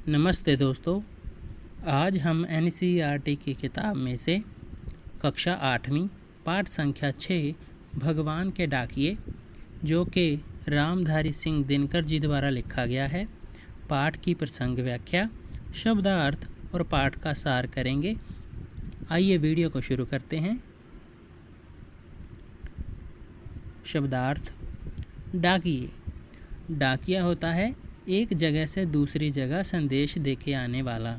नमस्ते दोस्तों। आज हम एनसीईआरटी की किताब में से कक्षा 8वीं पाठ संख्या 6 भगवान के डाकिए, जो कि रामधारी सिंह दिनकर जी द्वारा लिखा गया है, पाठ की प्रसंग व्याख्या, शब्दार्थ और पाठ का सार करेंगे। आइए वीडियो को शुरू करते हैं। शब्दार्थ। डाकिए। डाकिया होता है एक जगह से दूसरी जगह संदेश देके आने वाला।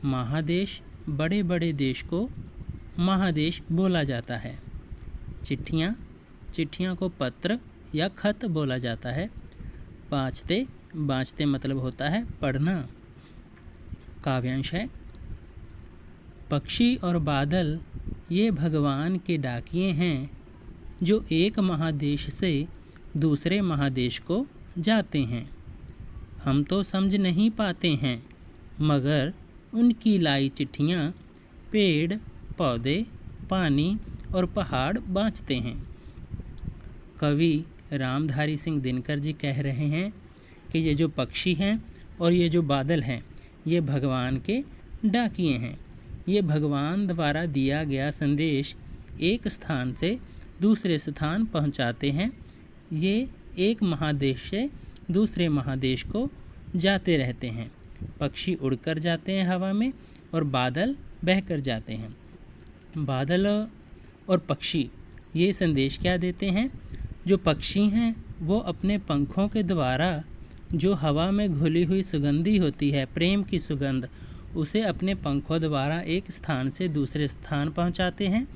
महादेश, बड़े बड़े देश को महादेश बोला जाता है। चिट्ठियाँ को पत्र या खत बोला जाता है। बाँचते मतलब होता है पढ़ना। काव्यांश है। पक्षी और बादल ये भगवान के डाकिए हैं, जो एक महादेश से दूसरे महादेश को जाते हैं। हम तो समझ नहीं पाते हैं, मगर उनकी लाई चिट्ठियाँ पेड़, पौधे, पानी और पहाड़ बाँचते हैं। कवि रामधारी सिंह दिनकर जी कह रहे हैं कि ये जो पक्षी हैं और ये जो बादल हैं, ये भगवान के डाकिए हैं। ये भगवान द्वारा दिया गया संदेश एक स्थान से दूसरे स्थान पहुंचाते हैं। ये एक महादेश से दूसरे महादेश को जाते रहते हैं। पक्षी उड़कर जाते हैं हवा में और बादल बहकर जाते हैं। बादल और पक्षी ये संदेश क्या देते हैं? जो पक्षी हैं वो अपने पंखों के द्वारा जो हवा में घुली हुई सुगंधी होती है, प्रेम की सुगंध, उसे अपने पंखों द्वारा एक स्थान से दूसरे स्थान पहुंचाते हैं।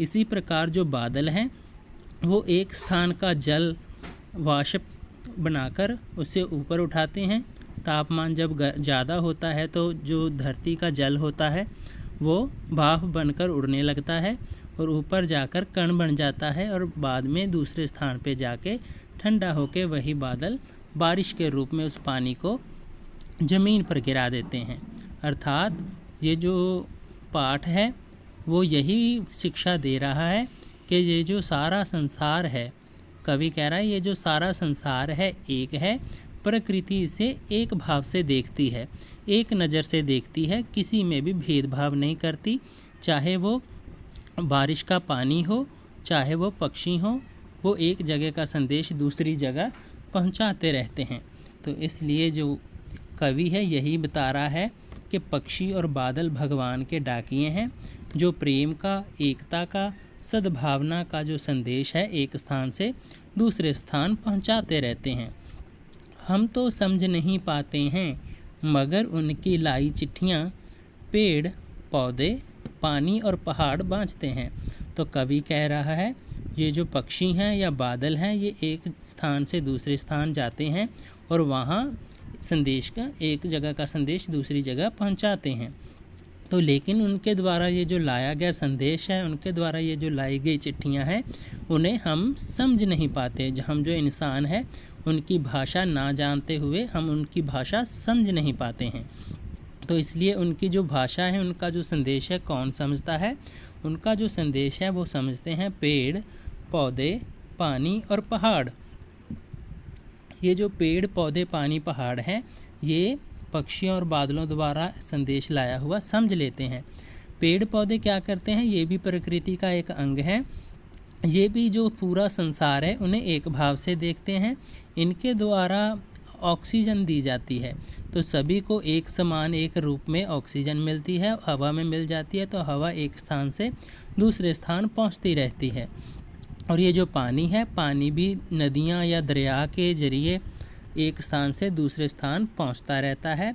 इसी प्रकार जो बादल हैं वो एक स्थान का जल वाष्प बनाकर उसे ऊपर उठाते हैं। तापमान जब ज़्यादा होता है तो जो धरती का जल होता है वो भाप बनकर उड़ने लगता है और ऊपर जाकर कण बन जाता है और बाद में दूसरे स्थान पे जाके ठंडा होकर वही बादल बारिश के रूप में उस पानी को ज़मीन पर गिरा देते हैं। अर्थात ये जो पाठ है वो यही शिक्षा दे रहा है कि ये जो सारा संसार है, कवि कह रहा है ये जो सारा संसार है एक है। प्रकृति इसे एक भाव से देखती है, एक नज़र से देखती है, किसी में भी भेदभाव नहीं करती। चाहे वो बारिश का पानी हो, चाहे वो पक्षी हो, वो एक जगह का संदेश दूसरी जगह पहुंचाते रहते हैं। तो इसलिए जो कवि है यही बता रहा है कि पक्षी और बादल भगवान के डाकिए हैं, जो प्रेम का, एकता का, सद्भावना का जो संदेश है एक स्थान से दूसरे स्थान पहुंचाते रहते हैं। हम तो समझ नहीं पाते हैं, मगर उनकी लाई चिट्ठियाँ पेड़, पौधे, पानी और पहाड़ बाँचते हैं। तो कवि कह रहा है ये जो पक्षी हैं या बादल हैं ये एक स्थान से दूसरे स्थान जाते हैं और वहाँ संदेश का, एक जगह का संदेश दूसरी जगह पहुँचाते हैं। तो लेकिन उनके द्वारा ये जो लाया गया संदेश है, उनके द्वारा ये जो लाई गई चिट्ठियाँ हैं, उन्हें हम समझ नहीं पाते। हम जो इंसान है उनकी भाषा ना जानते हुए हम उनकी भाषा समझ नहीं पाते हैं। तो इसलिए उनकी जो भाषा है, उनका जो संदेश है कौन समझता है? उनका जो संदेश है वो समझते हैं पेड़, पौधे, पानी और पहाड़। ये जो पेड़, पौधे, पानी, पहाड़ हैं ये पक्षियों और बादलों द्वारा संदेश लाया हुआ समझ लेते हैं। पेड़ पौधे क्या करते हैं? ये भी प्रकृति का एक अंग है। ये भी जो पूरा संसार है उन्हें एक भाव से देखते हैं। इनके द्वारा ऑक्सीजन दी जाती है, तो सभी को एक समान एक रूप में ऑक्सीजन मिलती है, हवा में मिल जाती है। तो हवा एक स्थान से दूसरे स्थान पहुंचती रहती है। और ये जो पानी है, पानी भी नदियाँ या दरिया के जरिए एक स्थान से दूसरे स्थान पहुंचता रहता है।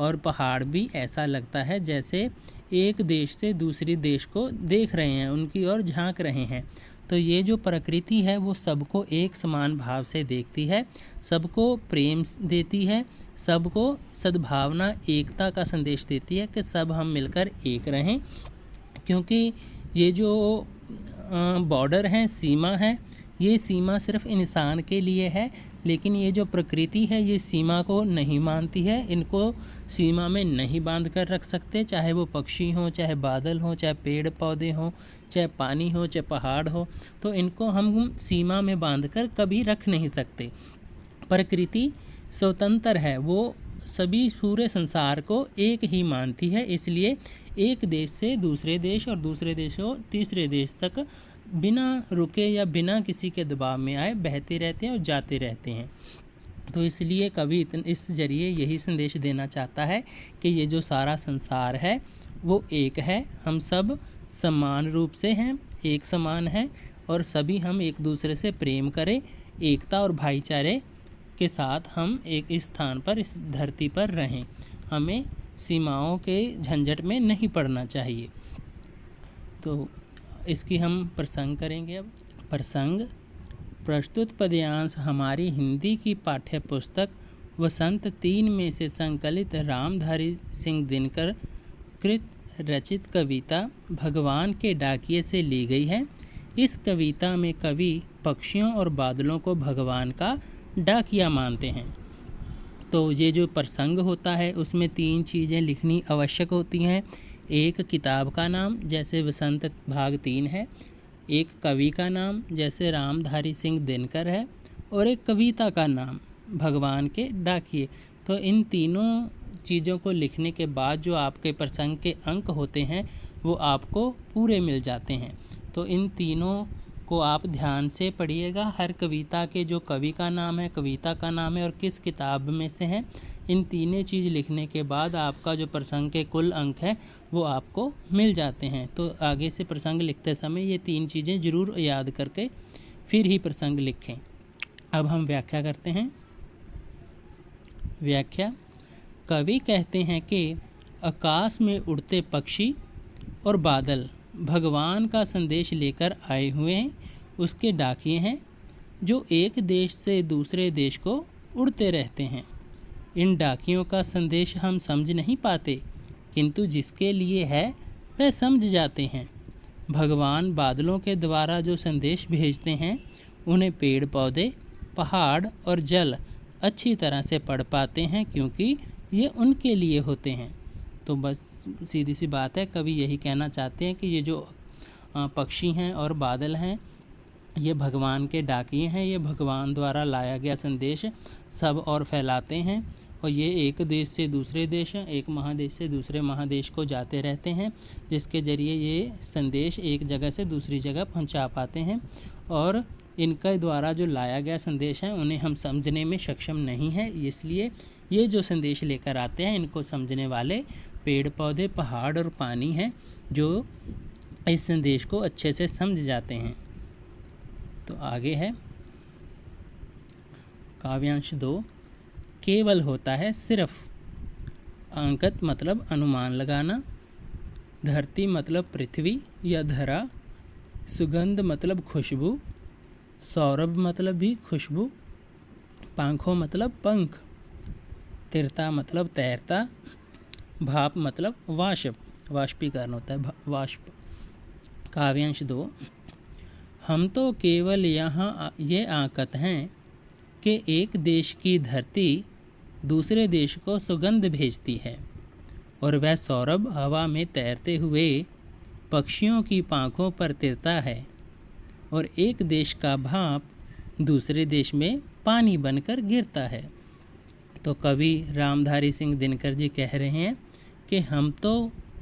और पहाड़ भी ऐसा लगता है जैसे एक देश से दूसरी देश को देख रहे हैं, उनकी ओर झांक रहे हैं। तो ये जो प्रकृति है वो सबको एक समान भाव से देखती है, सबको प्रेम देती है, सबको सद्भावना, एकता का संदेश देती है कि सब हम मिलकर एक रहें। क्योंकि ये जो बॉर्डर हैं, सीमा है, ये सीमा सिर्फ इंसान के लिए है, लेकिन ये जो प्रकृति है ये सीमा को नहीं मानती है। इनको सीमा में नहीं बांध कर रख सकते, चाहे वो पक्षी हों, चाहे बादल हों, चाहे पेड़ पौधे हों, चाहे पानी हो, चाहे पहाड़ हो। तो इनको हम सीमा में बांध कर कभी रख नहीं सकते। प्रकृति स्वतंत्र है, वो सभी पूरे संसार को एक ही मानती है, इसलिए एक देश से दूसरे देश और दूसरे देशों तीसरे देश तक बिना रुके या बिना किसी के दबाव में आए बहते रहते हैं और जाते रहते हैं। तो इसलिए कवि इस जरिए यही संदेश देना चाहता है कि ये जो सारा संसार है वो एक है, हम सब समान रूप से हैं, एक समान हैं और सभी हम एक दूसरे से प्रेम करें, एकता और भाईचारे के साथ हम एक इस स्थान पर, इस धरती पर रहें। हमें सीमाओं के झंझट में नहीं पड़ना चाहिए। तो इसकी हम प्रसंग करेंगे। अब प्रसंग, प्रस्तुत पद्यांश हमारी हिंदी की पाठ्य पुस्तक वसंत 3 में से संकलित रामधारी सिंह दिनकर कृत रचित कविता भगवान के डाकिये से ली गई है। इस कविता में कवि पक्षियों और बादलों को भगवान का डाकिया मानते हैं। तो ये जो प्रसंग होता है उसमें 3 चीज़ें लिखनी आवश्यक होती हैं। एक किताब का नाम जैसे वसंत भाग 3 है, एक कवि का नाम जैसे रामधारी सिंह दिनकर है और एक कविता का नाम भगवान के डाकिये। तो इन तीनों चीज़ों को लिखने के बाद जो आपके प्रसंग के अंक होते हैं वो आपको पूरे मिल जाते हैं। तो इन तीनों को आप ध्यान से पढ़िएगा। हर कविता के जो कवि का नाम है, कविता का नाम है और किस किताब में से है, इन तीनों चीज़ लिखने के बाद आपका जो प्रसंग के कुल अंक है वो आपको मिल जाते हैं। तो आगे से प्रसंग लिखते समय ये 3 चीज़ें ज़रूर याद करके फिर ही प्रसंग लिखें। अब हम व्याख्या करते हैं। व्याख्या, कवि कहते हैं कि आकाश में उड़ते पक्षी और बादल भगवान का संदेश लेकर आए हुए हैं, उसके डाकिये हैं जो एक देश से दूसरे देश को उड़ते रहते हैं। इन डाकियों का संदेश हम समझ नहीं पाते, किंतु जिसके लिए है वह समझ जाते हैं। भगवान बादलों के द्वारा जो संदेश भेजते हैं उन्हें पेड़ पौधे, पहाड़ और जल अच्छी तरह से पढ़ पाते हैं, क्योंकि ये उनके लिए होते हैं। तो बस सीधी सी बात है, कवि यही कहना चाहते हैं कि ये जो पक्षी हैं और बादल हैं ये भगवान के डाकिये हैं, ये भगवान द्वारा लाया गया संदेश सब और फैलाते हैं और ये एक देश से दूसरे देश, एक महादेश से दूसरे महादेश को जाते रहते हैं, जिसके ज़रिए ये संदेश एक जगह से दूसरी जगह पहुंचा पाते हैं। और इनके द्वारा जो लाया गया संदेश है उन्हें हम समझने में सक्षम नहीं है, इसलिए ये जो संदेश लेकर आते हैं इनको समझने वाले पेड़ पौधे, पहाड़ और पानी हैं जो इस संदेश को अच्छे से समझ जाते हैं। तो आगे है काव्यांश 2, केवल होता है सिर्फ। अंकत मतलब अनुमान लगाना, धरती मतलब पृथ्वी या धरा, सुगंध मतलब खुशबू, सौरभ मतलब भी खुशबू, पंखों मतलब पंख, तीरता मतलब तैरता, भाप मतलब वाष्प, वाष्पीकरण होता है वाष्प। काव्यांश 2, हम तो केवल यहाँ ये आकत हैं कि एक देश की धरती दूसरे देश को सुगंध भेजती है और वह सौरभ हवा में तैरते हुए पक्षियों की पंखों पर तिरता है और एक देश का भाप दूसरे देश में पानी बनकर गिरता है। तो कवि रामधारी सिंह दिनकर जी कह रहे हैं कि हम तो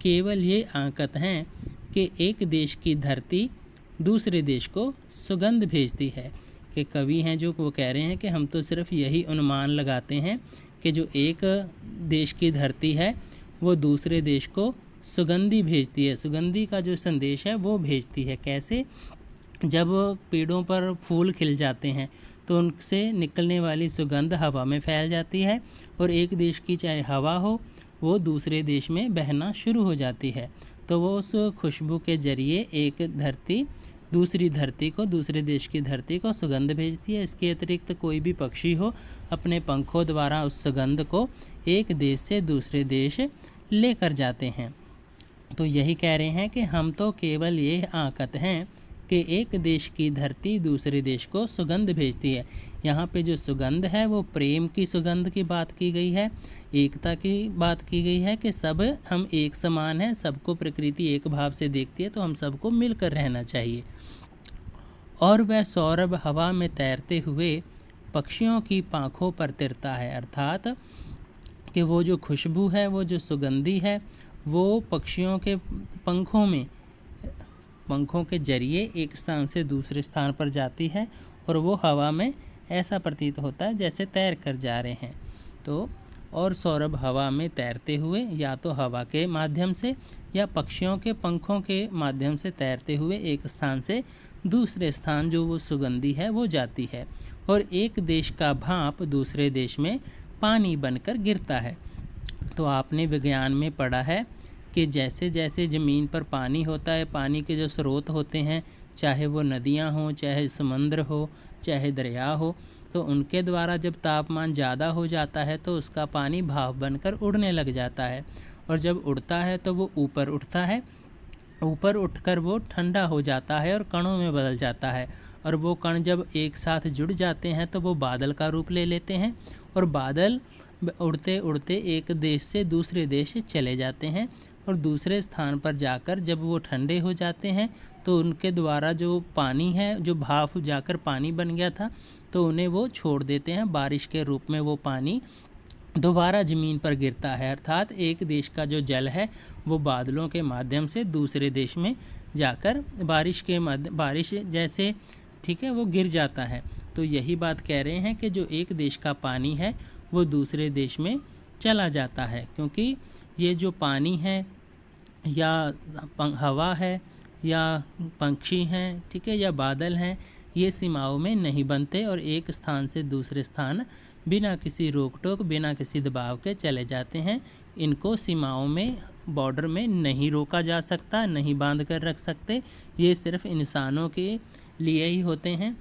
केवल ये आकत हैं कि एक देश की धरती दूसरे देश को सुगंध भेजती है। कि कवि हैं जो वो कह रहे हैं कि हम तो सिर्फ यही अनुमान लगाते हैं कि जो एक देश की धरती है वो दूसरे देश को सुगंधी भेजती है, सुगंधी का जो संदेश है वो भेजती है। कैसे? जब पेड़ों पर फूल खिल जाते हैं तो उनसे निकलने वाली सुगंध हवा में फैल जाती है और एक देश की चाहे हवा हो वो दूसरे देश में बहना शुरू हो जाती है। तो वो उस खुशबू के ज़रिए एक धरती दूसरी धरती को, दूसरे देश की धरती को सुगंध भेजती है। इसके अतिरिक्त कोई भी पक्षी हो अपने पंखों द्वारा उस सुगंध को एक देश से दूसरे देश लेकर जाते हैं। तो यही कह रहे हैं कि हम तो केवल ये आकत हैं कि एक देश की धरती दूसरे देश को सुगंध भेजती है। यहाँ पे जो सुगंध है वो प्रेम की सुगंध की बात की गई है, एकता की बात की गई है कि सब हम एक समान हैं, सबको प्रकृति एक भाव से देखती है, तो हम सबको मिलकर रहना चाहिए। और वह सौरभ हवा में तैरते हुए पक्षियों की पंखों पर तिरता है, अर्थात कि वो जो खुशबू है, वो जो सुगंधी है, वो पक्षियों के पंखों के जरिए एक स्थान से दूसरे स्थान पर जाती है और वो हवा में ऐसा प्रतीत होता है जैसे तैर कर जा रहे हैं। तो और सौरभ हवा में तैरते हुए या तो हवा के माध्यम से या पक्षियों के पंखों के माध्यम से तैरते हुए एक स्थान से दूसरे स्थान जो वो सुगंधी है वो जाती है और एक देश का भाप दूसरे देश में पानी बनकर गिरता है। तो आपने विज्ञान में पढ़ा है कि जैसे जैसे ज़मीन पर पानी होता है, पानी के जो स्रोत होते हैं, चाहे वो नदियाँ हों, चाहे समुद्र हो, चाहे दरिया हो, तो उनके द्वारा जब तापमान ज़्यादा हो जाता है तो उसका पानी भाप बनकर उड़ने लग जाता है और जब उड़ता है तो वो ऊपर उठता है, ऊपर उठकर वो ठंडा हो जाता है और कणों में बदल जाता है और वो कण जब एक साथ जुड़ जाते हैं तो वो बादल का रूप ले लेते हैं और बादल उड़ते उड़ते एक देश से दूसरे देश चले जाते हैं और दूसरे स्थान पर जाकर जब वो ठंडे हो जाते हैं तो उनके द्वारा जो पानी है, जो भाप जाकर पानी बन गया था, तो उन्हें वो छोड़ देते हैं। बारिश के रूप में वो पानी दोबारा ज़मीन पर गिरता है, अर्थात एक देश का जो जल है वो बादलों के माध्यम से दूसरे देश में जाकर बारिश जैसे वो गिर जाता है। तो यही बात कह रहे हैं कि जो एक देश का पानी है वो दूसरे देश में चला जाता है, क्योंकि ये जो पानी है या हवा है या पंछी हैं, या बादल हैं, ये सीमाओं में नहीं बनते और एक स्थान से दूसरे स्थान बिना किसी रोक टोक, बिना किसी दबाव के चले जाते हैं। इनको सीमाओं में, बॉर्डर में नहीं रोका जा सकता, नहीं बांध कर रख सकते, ये सिर्फ इंसानों के लिए ही होते हैं।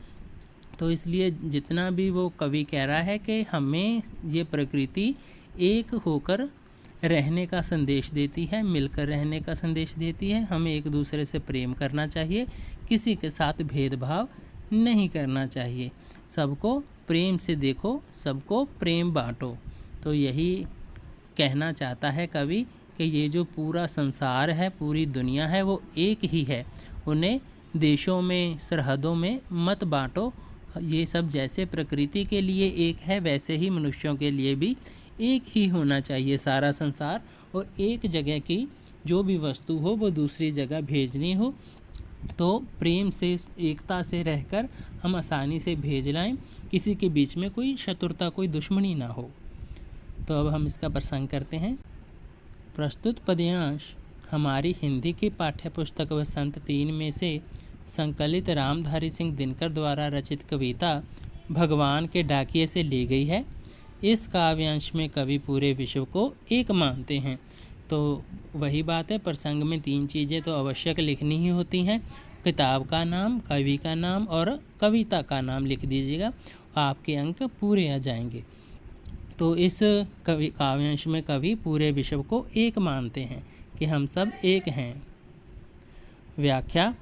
तो इसलिए जितना भी वो कवि कह रहा है कि हमें ये प्रकृति एक होकर रहने का संदेश देती है, मिलकर रहने का संदेश देती है। हमें एक दूसरे से प्रेम करना चाहिए, किसी के साथ भेदभाव नहीं करना चाहिए, सबको प्रेम से देखो, सबको प्रेम बांटो। तो यही कहना चाहता है कवि कि ये जो पूरा संसार है, पूरी दुनिया है, वो एक ही है। उन्हें देशों में, सरहदों में मत बांटो। ये सब जैसे प्रकृति के लिए एक है, वैसे ही मनुष्यों के लिए भी एक ही होना चाहिए सारा संसार, और एक जगह की जो भी वस्तु हो वो दूसरी जगह भेजनी हो तो प्रेम से, एकता से रहकर हम आसानी से भेज लाएं, किसी के बीच में कोई शत्रुता, कोई दुश्मनी ना हो। तो अब हम इसका प्रसंग करते हैं। प्रस्तुत पद्यांश हमारी हिंदी की पाठ्य पुस्तक वसंत 3 में से संकलित रामधारी सिंह दिनकर द्वारा रचित कविता भगवान के डाकिये से ली गई है। इस काव्यांश में कवि पूरे विश्व को एक मानते हैं। तो वही बात है, प्रसंग में 3 चीज़ें तो आवश्यक लिखनी ही होती हैं। किताब का नाम, कवि का नाम और कविता का नाम लिख दीजिएगा, आपके अंक पूरे आ जाएंगे। तो इस काव्यांश में कवि पूरे विश्व को एक मानते हैं कि हम सब एक हैं। व्याख्या: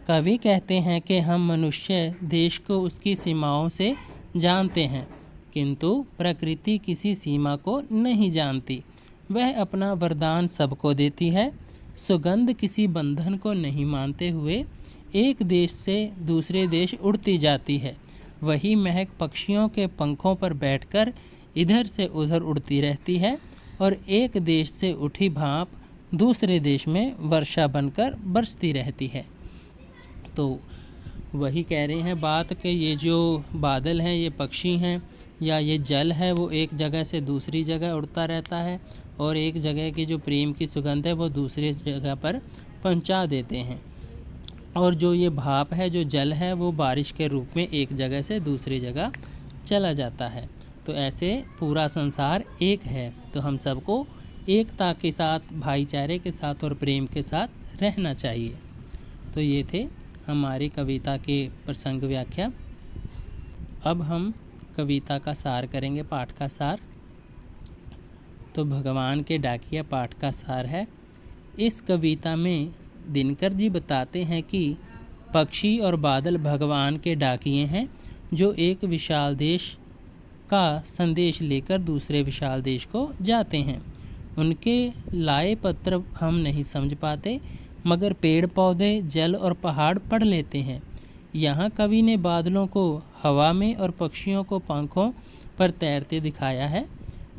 कवि कहते हैं कि हम मनुष्य देश को उसकी सीमाओं से जानते हैं, किंतु प्रकृति किसी सीमा को नहीं जानती। वह अपना वरदान सबको देती है। सुगंध किसी बंधन को नहीं मानते हुए एक देश से दूसरे देश उड़ती जाती है। वही महक पक्षियों के पंखों पर बैठकर इधर से उधर उड़ती रहती है और एक देश से उठी भाप दूसरे देश में वर्षा बनकर बरसती रहती है। तो वही कह रहे हैं बात कि ये जो बादल हैं, ये पक्षी हैं, या ये जल है, वो एक जगह से दूसरी जगह उड़ता रहता है और एक जगह की जो प्रेम की सुगंध है वो दूसरी जगह पर पहुंचा देते हैं। और जो ये भाप है, जो जल है, वो बारिश के रूप में एक जगह से दूसरी जगह चला जाता है। तो ऐसे पूरा संसार एक है। तो हम सबको एकता के साथ, भाईचारे के साथ और प्रेम के साथ रहना चाहिए। तो ये थे हमारी कविता के प्रसंग व्याख्या। अब हम कविता का सार करेंगे, पाठ का सार। तो भगवान के डाकिया पाठ का सार है। इस कविता में दिनकर जी बताते हैं कि पक्षी और बादल भगवान के डाकिये हैं, जो एक विशाल देश का संदेश लेकर दूसरे विशाल देश को जाते हैं। उनके लाए पत्र हम नहीं समझ पाते, मगर पेड़ पौधे, जल और पहाड़ पढ़ लेते हैं। यहाँ कवि ने बादलों को हवा में और पक्षियों को पंखों पर तैरते दिखाया है।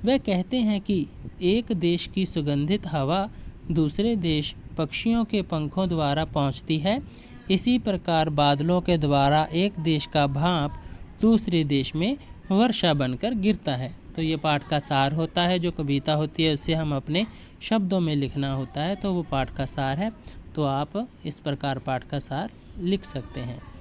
वह कहते हैं कि एक देश की सुगंधित हवा दूसरे देश पक्षियों के पंखों द्वारा पहुंचती है, इसी प्रकार बादलों के द्वारा एक देश का भाप दूसरे देश में वर्षा बनकर गिरता है। तो ये पाठ का सार होता है। जो कविता होती है उसे हम अपने शब्दों में लिखना होता है, तो वो पाठ का सार है। तो आप इस प्रकार पाठ का सार लिख सकते हैं।